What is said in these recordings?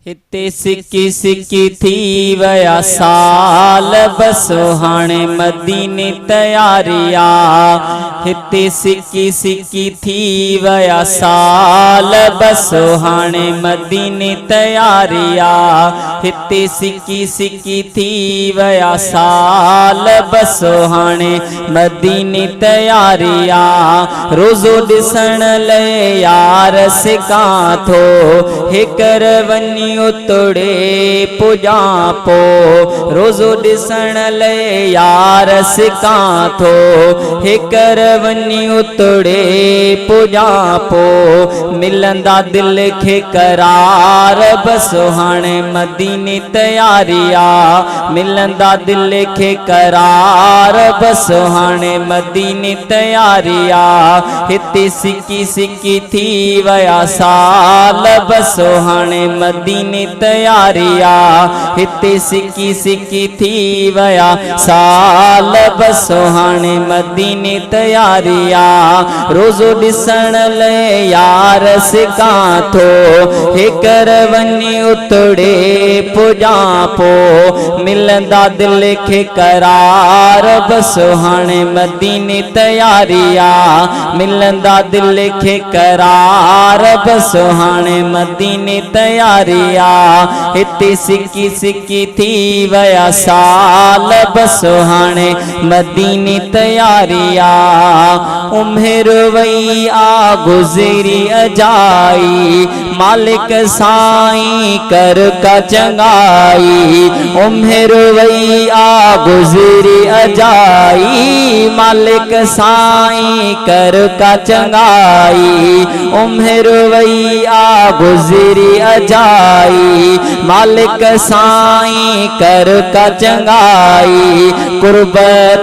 हिते सिकी सिकी थी वया साल बसो हाणे मदीने तैयारिया। हिते सिकी सिकी थी वया साल बसो हाणे मदीने तैयारिया। हिते सिकी सिकी थी वया साल बसो हाणे मदीने तैयारिया। रोज़ो ॾिसण लाइ यार सिकां थो हिकर वञी उतड़े पुॼा पो। रोज़ो ॾिसण लाइ यार सिकां थो हिकर वञी उतड़े पुॼा पो। मिलंदा दिल खे करार बसो हाणे मदीने तैयारिया। मिलंदा दिल खे करार बसो हाणे मदीने तैयारिया। हिते सिकी सिकी थी वया साल बसो हाणे मदीने तैयारिया। हिते सिकी सिकी थी वया साल बसो हाणे मदीने तैयारिया। रोज़ो ॾिसण लाइ यार सिकां थो हिकर वञी उतड़े पुॼा पो। मिलंदा दिल खे करार बसो हाणे मदीने तैयारिया। मिलंदा दिल खे करार बसो हाणे मदीने तैयारिया। हिते सिकी सिकी थी वया साल बसो हाणे मदीने तैयारिया। उम्र वई आ गुज़री अजाई मालिक साईं कर का चंगाई। उम्र वई आ गुज़री अजाई मालिक साईं कर का चंगाई। उम्र वई आ गुज़री अजाई मालिक साईं कर का चंगाई। कुर्ब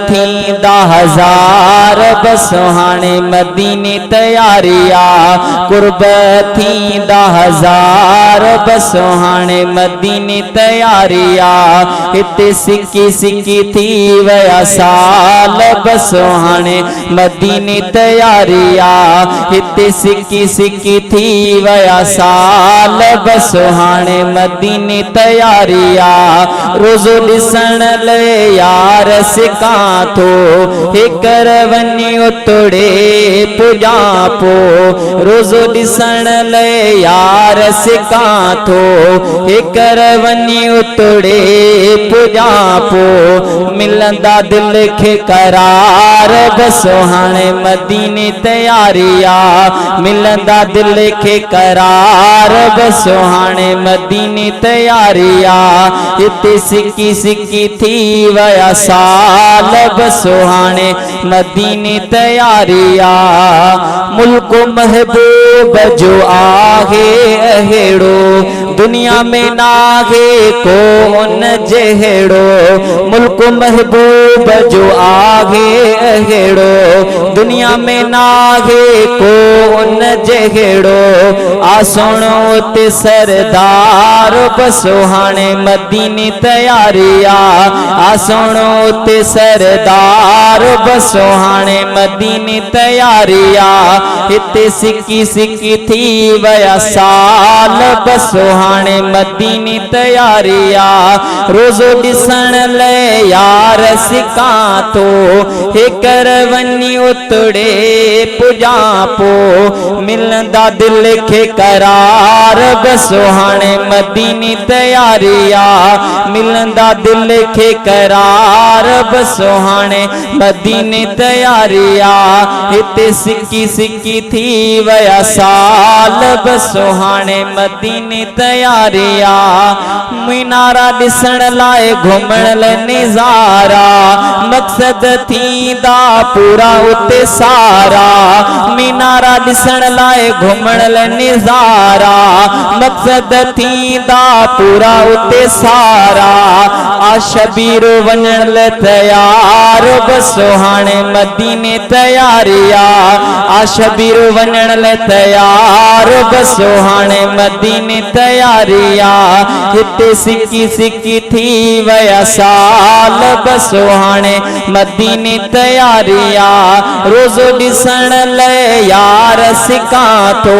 थींदा हज़ार बसो हाणे मदीने तैयारिया। कुर्ब थींदा हज़ार बसो हाणे मदीने तैयारिया। हिते सिकी सिकी थी वया साल बसो हाणे मदीने तैयारिया। हिते सिकी सिकी थी वया साल बसो हाणे मदीने तैयारिया। रोज़ो ॾिसण लाइ यार सिकां थो हिकर वञी उतड़े पुॼा पो। रोज़ो ॾिसण लाइ यार सिकां थो हिकर वञी उतड़े पुॼा पो। मिलंदा दिल खे करार बसो हाणे मदीने तैयारिया। मिलंदा दिल खे करार बसो हाणे मदीने तैयारिया। हिते सिकी सिकी थी वया साल बसो हाणे मदीने तैयारिया। मुल्क महबूब जो आहे अहिड़ो दुनिया में नाहे को उन जहिड़ो। मुल्क महबूब जो आहे अहिड़ो दुनिया में नाहे को उन जहिड़ो। आसणो ते सरदार बसो हाणे मदीने तैयारिया। आसणो ते सरदार बसो हाणे मदीने तैयारिया। हिते सिकी सिकी थी वया साल बसो हाणे मदीने तैयारिया। रोज़ो ॾिसण लाइ यार सिकां थो हिकर वञी उतड़े पुॼा पो। मिलंदा दिल खे करार बसो हाणे मदीने तैयारिया। मिलंदा दिल खे करार बसो हाणे मदीने तैयारिया। हिते सिकी सिकी थी वया साल बसो हाणे मदीने तैयारिया। मीनारा ॾिसण लाइ घुमण लाइ निज़ारा मक़सद थींदा पूरा उते सारा। मीनारा ॾिसण लाइ घुमण लाइ निज़ारा मक़सद थींदा पूरा उते सारा। आ शबीर वञण लाइ तैयार बसो हाणे मदीने तैयारिया। आ शबीर वञण लाइ तयार बसो हाणे मदीने तयारिया हिते सिकी सिकी थी वया साल बसो हाणे मदीने तयारिया रोज़ो ॾिसण लाइ यार सिका थो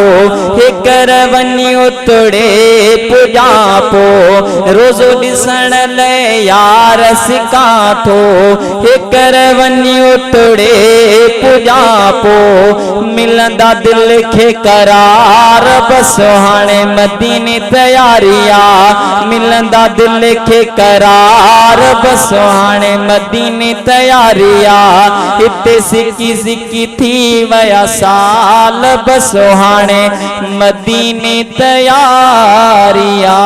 हिकर वञी उतड़े पुॼा पो रोज़ो ॾिसण लाइ यार सिका थो हिकर वञी उतड़े पुॼा पो मिलंदा दिल खे करार बसो हाणे मदीने तयारिया मिलंदा दिल खे करार बसो हाणे मदीने तयारिया हिते सिकी सिकी थी वया साल बसो हाणे मदीने तयारिया।